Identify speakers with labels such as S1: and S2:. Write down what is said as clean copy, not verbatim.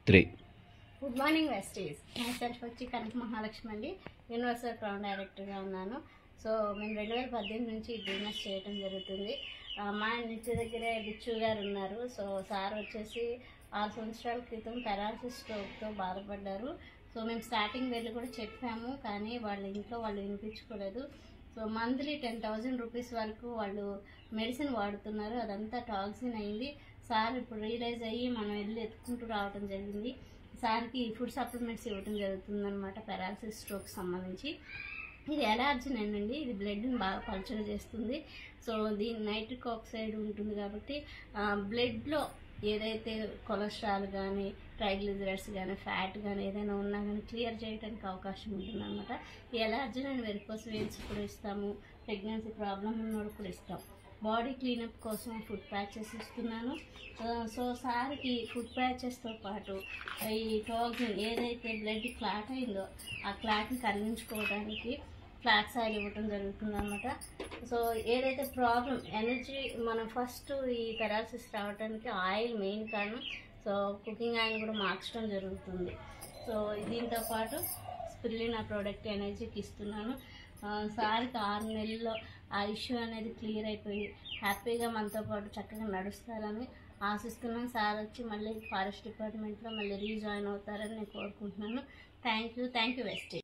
S1: 3.
S2: Good morning besties. Myself వచ్చి కనక మహాలక్ష్మి అండి. Universal crown డైరెక్టర్గా ఉన్నాను. సో మేము 2018 నుంచి ఈ బిజినెస్ చేయడం జరుగుతుంది. మా ఇంటి దగ్గరే బిచ్చు గారు ఉన్నారు. సో సార్ వచ్చేసి 6 సంవత్సరాల క్రితం పెరాలసిస్ స్ట్రోక్తో బాధపడ్డారు. సో మేము స్టార్టింగ్ వెళ్ళి కూడా చెప్పాము, కానీ వాళ్ళ ఇంట్లో వాళ్ళు వినిపించుకోలేదు. సో మంత్లీ 10,000 రూపీస్ వరకు వాళ్ళు మెడిసిన్ వాడుతున్నారు. అదంతా టాక్సిన్ అయింది. సార్ ఇప్పుడు రియలైజ్ అయ్యి మనం వెళ్ళి ఎత్తుకుంటూ రావడం జరిగింది. సార్కి ఫుడ్ సప్లిమెంట్స్ ఇవ్వడం జరుగుతుందన్నమాట పెరాలసిస్ స్ట్రోక్ సంబంధించి. ఇది ఎలర్జీన్ అండి, ఇది బ్లడ్ని బాగా పల్చగా చేస్తుంది. సో దీని నైట్రిక్ ఆక్సైడ్ ఉంటుంది కాబట్టి బ్లడ్లో ఏదైతే కొలెస్ట్రాల్ కానీ ట్రైగ్లిజరైడ్స్ కానీ ఫ్యాట్ కానీ ఏదైనా ఉన్నా కానీ క్లియర్ చేయడానికి అవకాశం ఉంటుందన్నమాట. ఈ ఎలర్జీన్ అండ్ వెరికోస్ వెయిన్స్ కూడా ఇస్తాము. ప్రెగ్నెన్సీ ప్రాబ్లం ఉన్నోడు కూడా ఇస్తాం. బాడీ క్లీనప్ కోసం ఫుడ్ ప్యాచెస్ ఇస్తున్నాను. సో సార్కి ఫుడ్ ప్యాచెస్తో పాటు ఈ టాక్సిన్ ఏదైతే బ్లడ్ క్లాట్ అయిందో ఆ క్లాట్ని కరిగించుకోవడానికి ఫ్లాక్స్ ఆయిల్ ఇవ్వడం జరుగుతుంది అనమాట. సో ఏదైతే ప్రాబ్లం ఎనర్జీ మనం ఫస్ట్ ఈ పెరాలసిస్ రావడానికి ఆయిల్ మెయిన్ కారణం. సో కుకింగ్ ఆయిల్ కూడా మార్చడం జరుగుతుంది. సో దీంతో పాటు స్పిరులినా ప్రోడక్ట్ ఎనర్జీకి ఇస్తున్నాను. సార్కి 6 నెలల్లో ఆ ఇష్యూ అనేది క్లియర్ అయిపోయి హ్యాపీగా మనతో పాటు చక్కగా నడుస్తారని ఆశిస్తున్నాను. సార్ వచ్చి మళ్ళీ ఫారెస్ట్ డిపార్ట్మెంట్లో మళ్ళీ రీజాయిన్ అవుతారని నేను కోరుకుంటున్నాను. Thank you వెస్టీ.